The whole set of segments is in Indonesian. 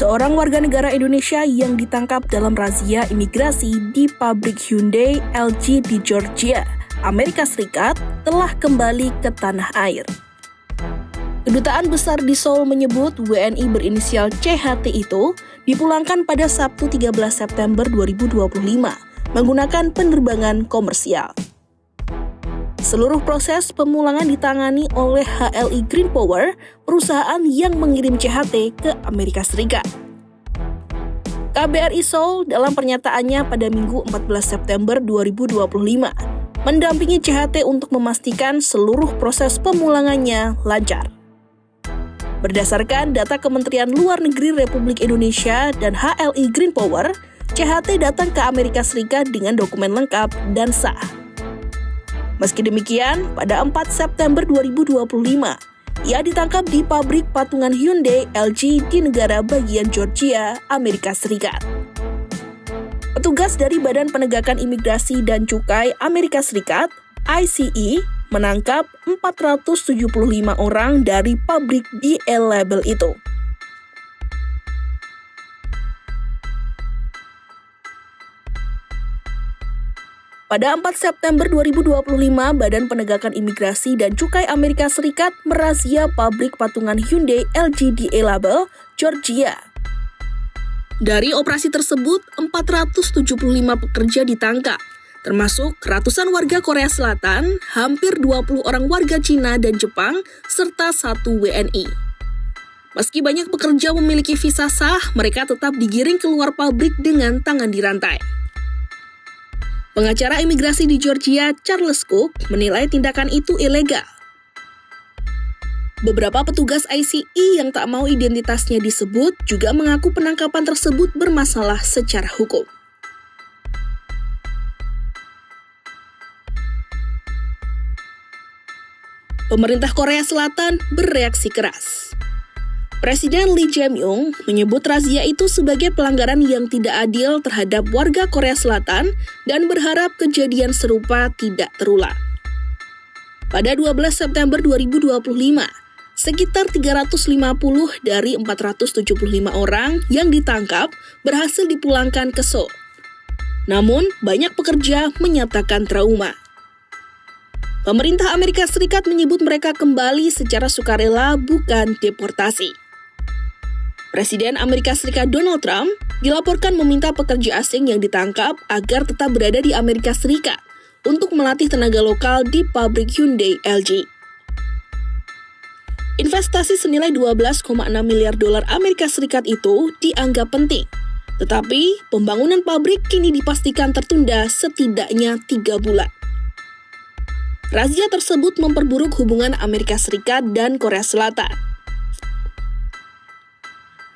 Seorang warga negara Indonesia yang ditangkap dalam razia imigrasi di pabrik Hyundai LG di Georgia, Amerika Serikat, telah kembali ke tanah air. Kedutaan besar di Seoul menyebut WNI berinisial CHT itu dipulangkan pada Sabtu 13 September 2025 menggunakan penerbangan komersial. Seluruh proses pemulangan ditangani oleh HLI Green Power, perusahaan yang mengirim CHT ke Amerika Serikat. KBRI Seoul dalam pernyataannya pada Minggu 14 September 2025 mendampingi CHT untuk memastikan seluruh proses pemulangannya lancar. Berdasarkan data Kementerian Luar Negeri Republik Indonesia dan HLI Green Power, CHT datang ke Amerika Serikat dengan dokumen lengkap dan sah. Meski demikian, pada 4 September 2025, ia ditangkap di pabrik patungan Hyundai LG di negara bagian Georgia, Amerika Serikat. Petugas dari Badan Penegakan Imigrasi dan Cukai Amerika Serikat, ICE, menangkap 475 orang dari pabrik DL label itu. Pada 4 September 2025, Badan Penegakan Imigrasi dan Cukai Amerika Serikat merazia pabrik patungan Hyundai LG DA label, Georgia. Dari operasi tersebut, 475 pekerja ditangkap, termasuk ratusan warga Korea Selatan, hampir 20 orang warga Cina dan Jepang, serta 1 WNI. Meski banyak pekerja memiliki visa sah, mereka tetap digiring keluar pabrik dengan tangan dirantai. Pengacara imigrasi di Georgia, Charles Cook, menilai tindakan itu ilegal. Beberapa petugas ICE yang tak mau identitasnya disebut juga mengaku penangkapan tersebut bermasalah secara hukum. Pemerintah Korea Selatan bereaksi keras. Presiden Lee Jae-myung menyebut razia itu sebagai pelanggaran yang tidak adil terhadap warga Korea Selatan dan berharap kejadian serupa tidak terulang. Pada 12 September 2025, sekitar 350 dari 475 orang yang ditangkap berhasil dipulangkan ke Seoul. Namun, banyak pekerja menyatakan trauma. Pemerintah Amerika Serikat menyebut mereka kembali secara sukarela, bukan deportasi. Presiden Amerika Serikat Donald Trump dilaporkan meminta pekerja asing yang ditangkap agar tetap berada di Amerika Serikat untuk melatih tenaga lokal di pabrik Hyundai LG. Investasi senilai 12,6 miliar dolar Amerika Serikat itu dianggap penting, tetapi pembangunan pabrik kini dipastikan tertunda setidaknya 3 bulan. Razia tersebut memperburuk hubungan Amerika Serikat dan Korea Selatan.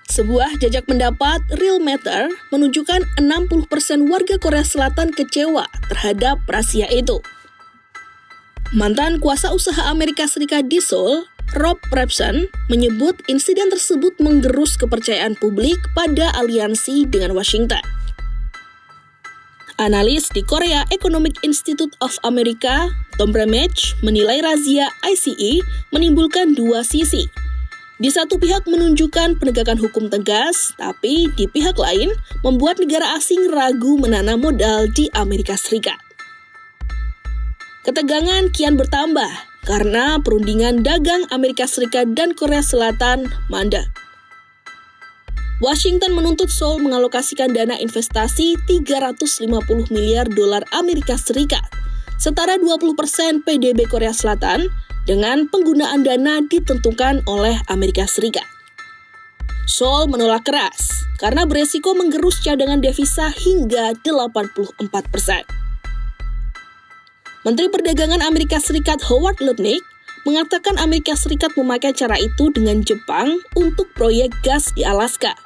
Sebuah jajak pendapat Real Matter menunjukkan 60% warga Korea Selatan kecewa terhadap razia itu. Mantan kuasa usaha Amerika Serikat di Seoul, Rob Repson, menyebut insiden tersebut menggerus kepercayaan publik pada aliansi dengan Washington. Analis di Korea Economic Institute of America, Tom Ramage, menilai razia ICE menimbulkan dua sisi. Di satu pihak menunjukkan penegakan hukum tegas, tapi di pihak lain membuat negara asing ragu menanam modal di Amerika Serikat. Ketegangan kian bertambah karena perundingan dagang Amerika Serikat dan Korea Selatan mandek. Washington menuntut Seoul mengalokasikan dana investasi 350 miliar dolar Amerika Serikat, setara 20% PDB Korea Selatan, dengan penggunaan dana ditentukan oleh Amerika Serikat. Seoul menolak keras karena beresiko menggerus cadangan devisa hingga 84%. Menteri Perdagangan Amerika Serikat Howard Lutnick mengatakan Amerika Serikat memakai cara itu dengan Jepang untuk proyek gas di Alaska.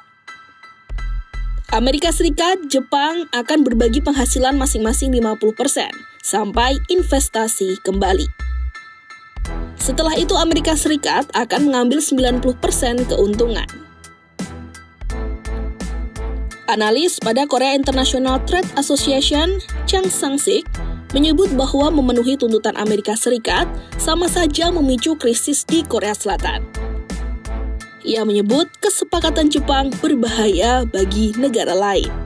Amerika Serikat, Jepang akan berbagi penghasilan masing-masing 50% sampai investasi kembali. Setelah itu Amerika Serikat akan mengambil 90% keuntungan. Analis pada Korea International Trade Association, Chang Sang-sik, menyebut bahwa memenuhi tuntutan Amerika Serikat sama saja memicu krisis di Korea Selatan. Ia menyebut kesepakatan Jepang berbahaya bagi negara lain.